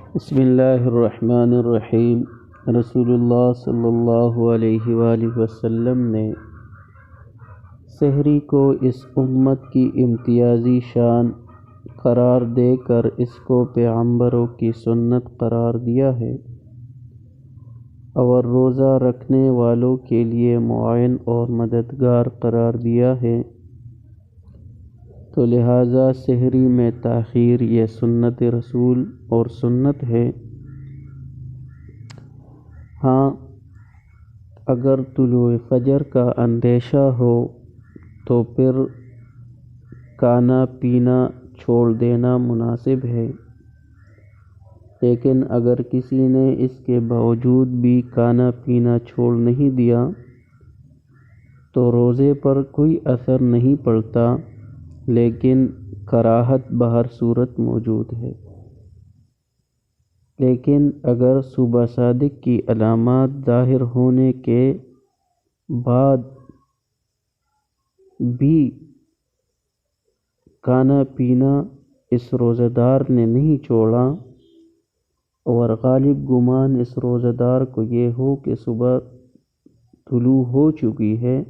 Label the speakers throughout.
Speaker 1: بسم اللہ الرحمن الرحیم۔ رسول اللہ صلی اللہ علیہ وآلہ وسلم نے سحری کو اس امت کی امتیازی شان قرار دے کر اس کو پیغمبروں کی سنت قرار دیا ہے اور روزہ رکھنے والوں کے لیے معین اور مددگار قرار دیا ہے، تو لہٰذا سحری میں تاخیر یہ سنت رسول اور سنت ہے۔ ہاں، اگر طلوع فجر کا اندیشہ ہو تو پھر کھانا پینا چھوڑ دینا مناسب ہے، لیکن اگر کسی نے اس کے باوجود بھی کھانا پینا چھوڑ نہیں دیا تو روزے پر کوئی اثر نہیں پڑتا، لیکن کراہت بہر صورت موجود ہے۔ لیکن اگر صبح صادق کی علامات ظاہر ہونے کے بعد بھی کھانا پینا اس روزہ دار نے نہیں چھوڑا اور غالب گمان اس روزہ دار کو یہ ہو کہ صبح طلوع ہو چکی ہے،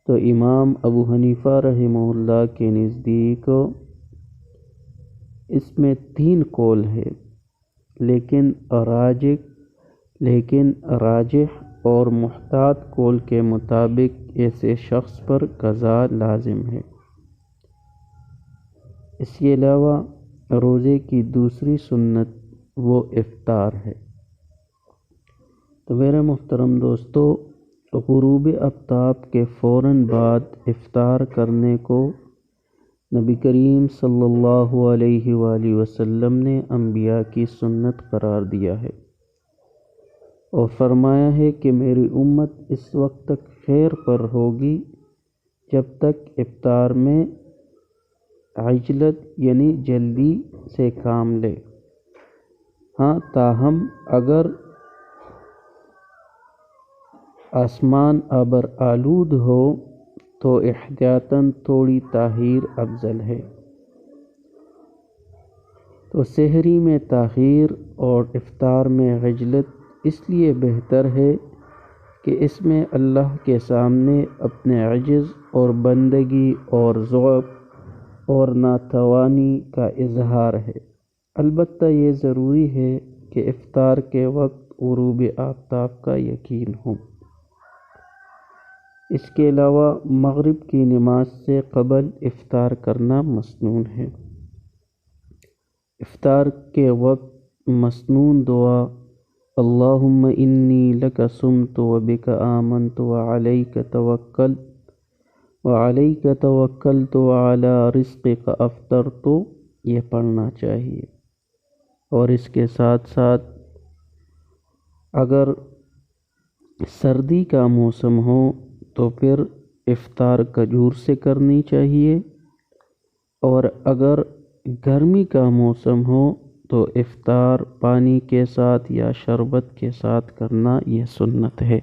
Speaker 1: تو امام ابو حنیفہ رحمہ اللہ کے نزدیک اس میں 3 قول ہے، لیکن راجح اور محتاط قول کے مطابق ایسے شخص پر قضا لازم ہے۔ اس کے علاوہ روزے کی دوسری سنت وہ افطار ہے۔ تو میرے محترم دوستو، غروب آفتاب کے فوراً بعد افطار کرنے کو نبی کریم صلی اللہ علیہ وآلہ وسلم نے انبیاء کی سنت قرار دیا ہے اور فرمایا ہے کہ میری امت اس وقت تک خیر پر ہوگی جب تک افطار میں عجلت یعنی جلدی سے کام لے۔ ہاں، تاہم اگر آسمان ابر آلود ہو تو احتیاطاً تھوڑی تاخیر افضل ہے۔ تو سحری میں تاخیر اور افطار میں عجلت اس لیے بہتر ہے کہ اس میں اللہ کے سامنے اپنے عجز اور بندگی اور ضعف اور ناتوانی کا اظہار ہے۔ البتہ یہ ضروری ہے کہ افطار کے وقت غروب آفتاب کا یقین ہو۔ اس کے علاوہ مغرب کی نماز سے قبل افطار کرنا مسنون ہے۔ افطار کے وقت مسنون دعا اللہم انی لک صمت وبک آمنت وعلیک توکلت وعلی رزقک افطرت یہ پڑھنا چاہیے، اور اس کے ساتھ ساتھ اگر سردی کا موسم ہو تو پھر افطار کھجور سے کرنی چاہیے، اور اگر گرمی کا موسم ہو تو افطار پانی کے ساتھ یا شربت کے ساتھ کرنا یہ سنت ہے۔